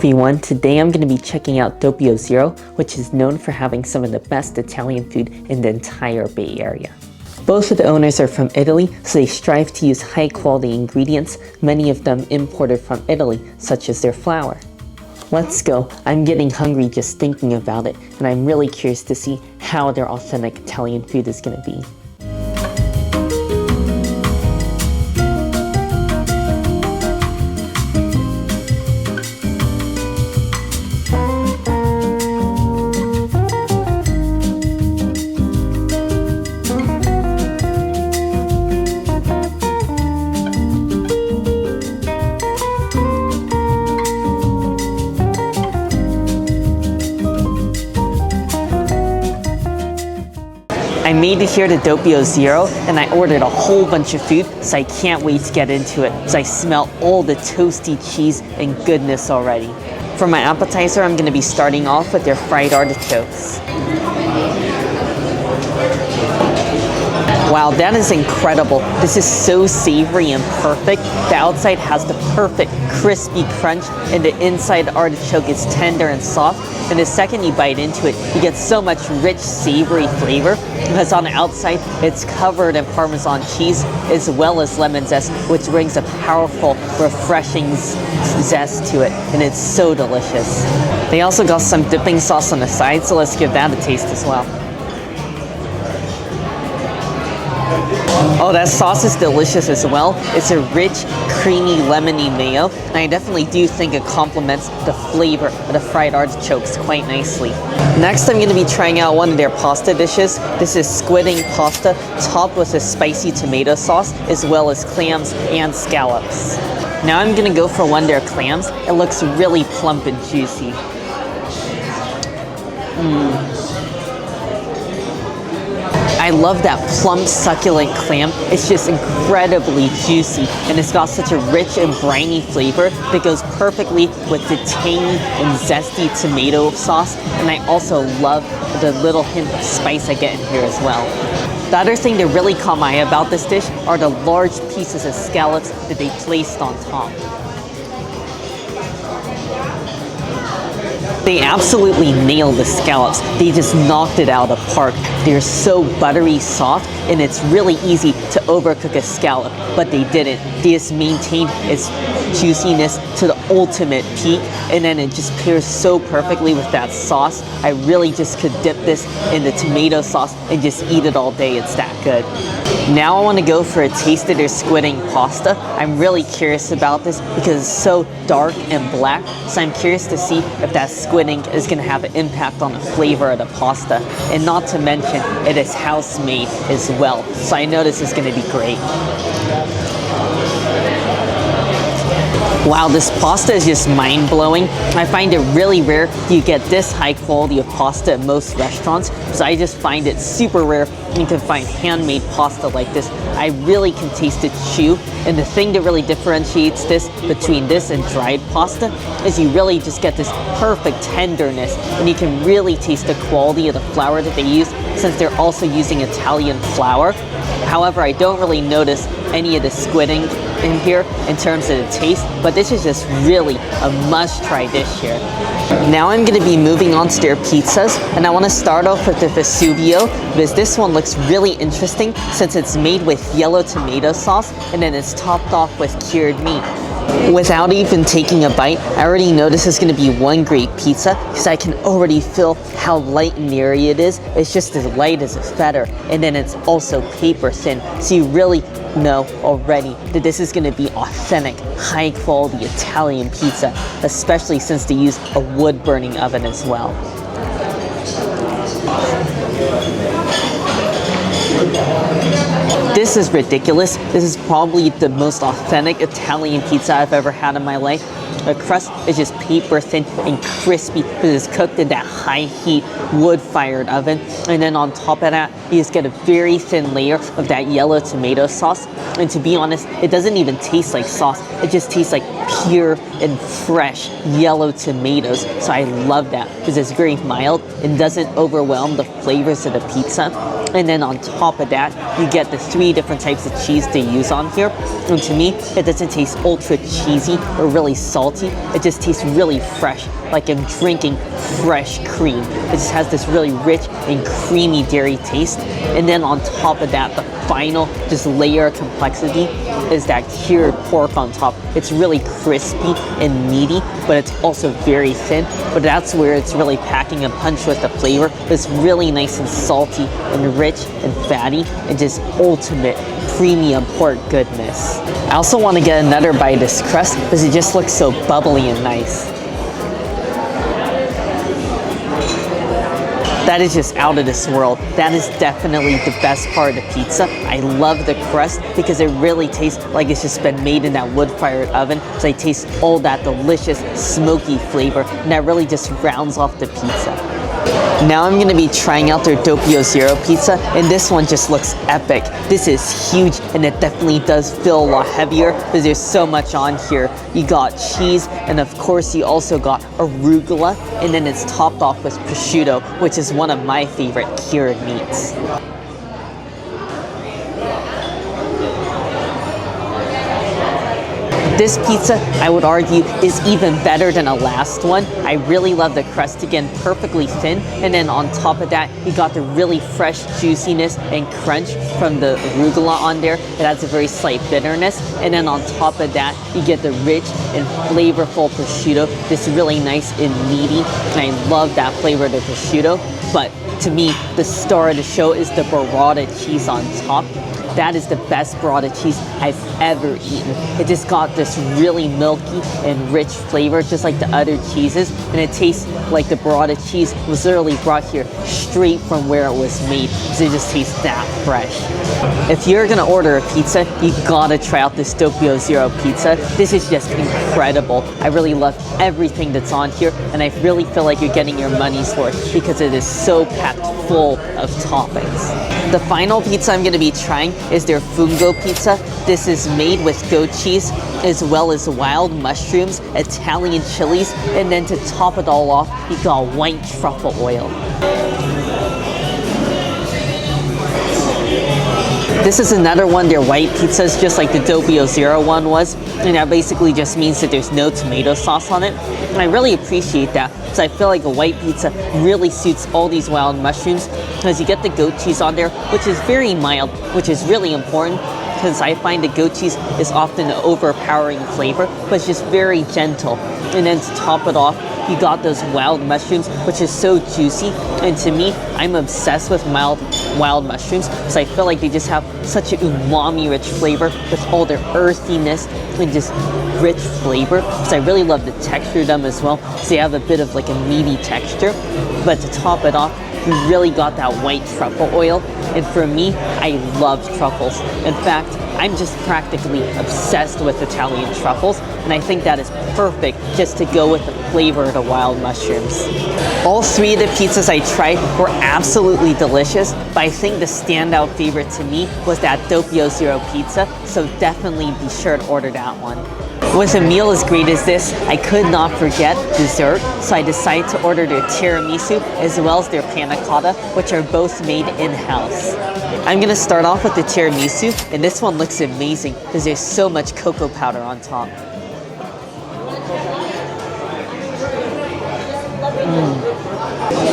everyone, today I'm going to be checking out Doppio Zero, which is known for having some of the best Italian food in the entire Bay Area. Both of the owners are from Italy, so they strive to use high quality ingredients, many of them imported from Italy, such as their flour. Let's go. I'm getting hungry just thinking about it, and I'm really curious to see how their authentic Italian food is going to be. I made it here to Doppio Zero and I ordered a whole bunch of food, so I can't wait to get into it. So I smell all the toasty cheese and goodness already. For my appetizer, I'm going to be starting off with their fried artichokes. Wow, that is incredible. This is so savory and perfect. The outside has the perfect crispy crunch and the inside artichoke is tender and soft. And the second you bite into it, you get so much rich, savory flavor. Because on the outside, it's covered in Parmesan cheese as well as lemon zest, which brings a powerful, refreshing zest to it. And it's so delicious. They also got some dipping sauce on the side, so let's give that a taste as well. Oh, that sauce is delicious as well. It's a rich, creamy, lemony mayo, and I definitely do think it complements the flavor of the fried artichokes quite nicely. Next, I'm going to be trying out one of their pasta dishes. This is squid ink pasta topped with a spicy tomato sauce, as well as clams and scallops. Now I'm going to go for one of their clams. It looks really plump and juicy. I love that plump, succulent clam. It's just incredibly juicy, and it's got such a rich and briny flavor that goes perfectly with the tangy and zesty tomato sauce, and I also love the little hint of spice I get in here as well. The other thing that really caught my eye about this dish are the large pieces of scallops that they placed on top. They absolutely nailed the scallops. They just knocked it out of the park. They're so buttery soft, and it's really easy to overcook a scallop, but they didn't. They just maintained its juiciness to the ultimate peak, and then it just pairs so perfectly with that sauce. I really just could dip this in the tomato sauce and just eat it all day. It's that good. Now I want to go for a taste of their squid ink pasta. I'm really curious about this because it's so dark and black, so I'm curious to see if that squid ink is going to have an impact on the flavor of the pasta. And not to mention, it is house made as well, so I know this is going to be great. Wow, this pasta is just mind-blowing. I find it really rare you get this high quality of pasta at most restaurants, so I just find it super rare you can find handmade pasta like this. I really can taste it chew, and the thing that really differentiates this between this and dried pasta is you really just get this perfect tenderness, and you can really taste the quality of the flour that they use, since they're also using Italian flour. However, I don't really notice any of the squid ink in here in terms of the taste, but this is just really a must-try dish here. Now I'm going to be moving on to their pizzas, and I want to start off with the Vesuvio, because this one looks really interesting since it's made with yellow tomato sauce and then it's topped off with cured meat. Without even taking a bite, I already know this is going to be one great pizza because I can already feel how light and airy it is. It's just as light as a feather, and then it's also paper thin, so you really know already that this is going to be authentic, high quality Italian pizza, especially since they use a wood burning oven as well. This is ridiculous. This is probably the most authentic Italian pizza I've ever had in my life. The crust is just paper thin and crispy because it's cooked in that high heat wood-fired oven. And then on top of that, you just get a very thin layer of that yellow tomato sauce. And to be honest, it doesn't even taste like sauce. It just tastes like pure and fresh yellow tomatoes. So I love that because it's very mild and doesn't overwhelm the flavors of the pizza. And then on top of that, you get the 3 different types of cheese they use on here. And to me, it doesn't taste ultra cheesy or really salty. salty. It just tastes really fresh, like I'm drinking fresh cream. It just has this really rich and creamy dairy taste. And then on top of that, the final just layer of complexity is that cured pork on top. It's really crispy and meaty, but it's also very thin. But that's where it's really packing a punch with the flavor. It's really nice and salty and rich and fatty and just ultimate premium pork goodness. I also want to get another bite of this crust because it just looks so bubbly and nice. That is just out of this world. That is definitely the best part of the pizza. I love the crust because it really tastes like it's just been made in that wood-fired oven. So I taste all that delicious smoky flavor, and that really just rounds off the pizza. Now I'm gonna be trying out their Doppio Zero pizza, and this one just looks epic. This is huge, and it definitely does feel a lot heavier because there's so much on here. You got cheese, and of course you also got arugula, and then it's topped off with prosciutto, which is one of my favorite cured meats. This pizza, I would argue, is even better than the last one. I really love the crust, again, perfectly thin. And then on top of that, you got the really fresh juiciness and crunch from the arugula on there. It adds a very slight bitterness. And then on top of that, you get the rich and flavorful prosciutto. This really nice and meaty. And I love that flavor of the prosciutto. But to me, the star of the show is the burrata cheese on top. That is the best burrata cheese I've ever eaten. It just got this really milky and rich flavor, just like the other cheeses, and it tastes like the burrata cheese was literally brought here straight from where it was made, because it just tastes that fresh. If you're gonna order a pizza, you gotta try out this Doppio Zero pizza. This is just incredible. I really love everything that's on here, and I really feel like you're getting your money's worth because it is so packed full of toppings. The final pizza I'm gonna be trying is their fungo pizza. This is made with goat cheese as well as wild mushrooms, Italian chilies, and then to top it all off, you got white truffle oil. This is another one of their white pizzas, just like the Doppio Zero one was, and that basically just means that there's no tomato sauce on it. And I really appreciate that, because I feel like a white pizza really suits all these wild mushrooms, because you get the goat cheese on there, which is very mild, which is really important, because I find the goat cheese is often an overpowering flavor, but it's just very gentle. And then to top it off, you got those wild mushrooms, which is so juicy. And to me, I'm obsessed with wild mushrooms because I feel like they just have such an umami-rich flavor with all their earthiness and just rich flavor. Because I really love the texture of them as well. So they have a bit of like a meaty texture. But to top it off, you really got that white truffle oil. And for me, I love truffles. In fact, I'm just practically obsessed with Italian truffles, and I think that is perfect just to go with the flavor of the wild mushrooms. All three of the pizzas I tried were absolutely delicious, but I think the standout favorite to me was that Doppio Zero pizza, so definitely be sure to order that one. With a meal as great as this, I could not forget dessert, so I decided to order their tiramisu as well as their panna cotta, which are both made in-house. I'm gonna start off with the tiramisu, and this one looks amazing because there's so much cocoa powder on top.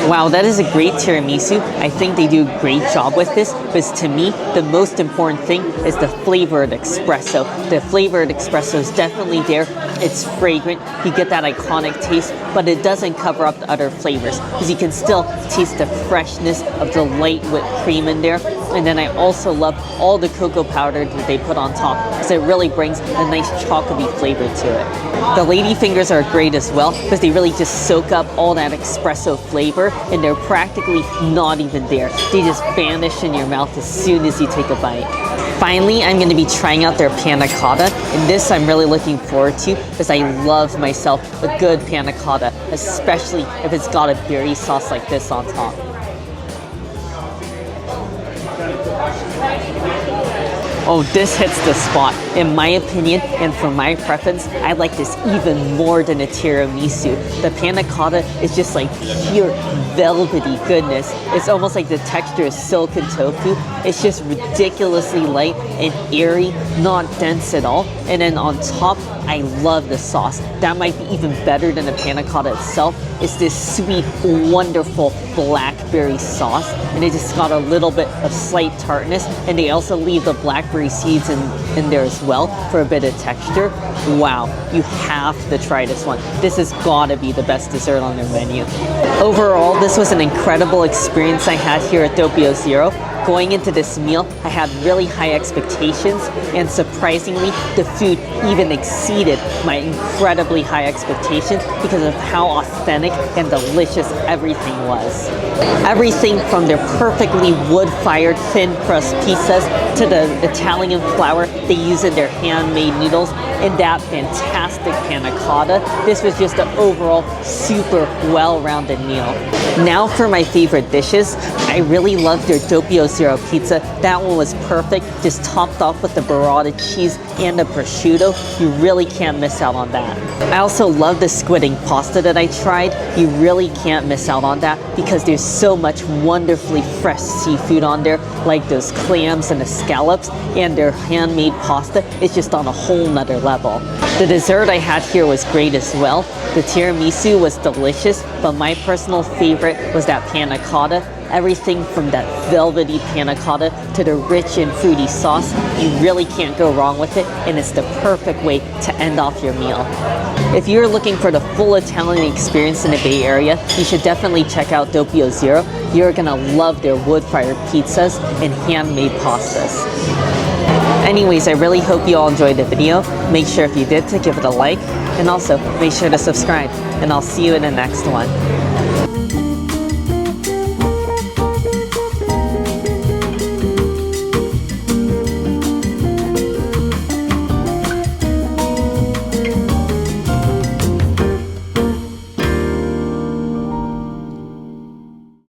Wow, that is a great tiramisu. I think they do a great job with this, because to me, the most important thing is the flavor of the espresso. The flavor of the espresso is definitely there. It's fragrant. You get that iconic taste, but it doesn't cover up the other flavors, because you can still taste the freshness of the light whipped cream in there. And then I also love all the cocoa powder that they put on top, because it really brings a nice chocolatey flavor to it. The lady fingers are great as well, because they really just soak up all that espresso flavor, and they're practically not even there. They just vanish in your mouth as soon as you take a bite. Finally, I'm going to be trying out their panna cotta, and this I'm really looking forward to because I love myself a good panna cotta, especially if it's got a berry sauce like this on top. Oh, this hits the spot. In my opinion, and for my preference, I like this even more than a tiramisu. The panna cotta is just like pure velvety goodness. It's almost like the texture is silken tofu. It's just ridiculously light and airy, not dense at all. And then on top, I love the sauce. That might be even better than the panna cotta itself. It's this sweet, wonderful blackberry sauce, and it just got a little bit of slight tartness, and they also leave the blackberry seeds in there as well for a bit of texture. Wow, you have to try this one. This has gotta be the best dessert on their menu. Overall, this was an incredible experience I had here at Doppio Zero. Going into this meal, I had really high expectations, and surprisingly, the food even exceeded my incredibly high expectations because of how authentic and delicious everything was. Everything from their perfectly wood-fired thin crust pizzas to the Italian flour they use in their handmade noodles and that fantastic panna cotta. This was just an overall super well-rounded meal. Now for my favorite dishes, I really loved their Doppio Zero pizza. That one was perfect, just topped off with the burrata cheese and the prosciutto. You really can't miss out on that. I also love the squid ink pasta that I tried. You really can't miss out on that because there's so much wonderfully fresh seafood on there, like those clams and the scallops, and their handmade pasta is just on a whole nother level. The dessert I had here was great as well. The tiramisu was delicious, but my personal favorite was that panna cotta. Everything from that velvety panna cotta to the rich and fruity sauce, you really can't go wrong with it, and it's the perfect way to end off your meal. If you're looking for the full Italian experience in the Bay Area, you should definitely check out Doppio Zero. You're gonna love their wood-fired pizzas and handmade pastas. Anyways, I really hope you all enjoyed the video. Make sure if you did to give it a like, and also make sure to subscribe, and I'll see you in the next one.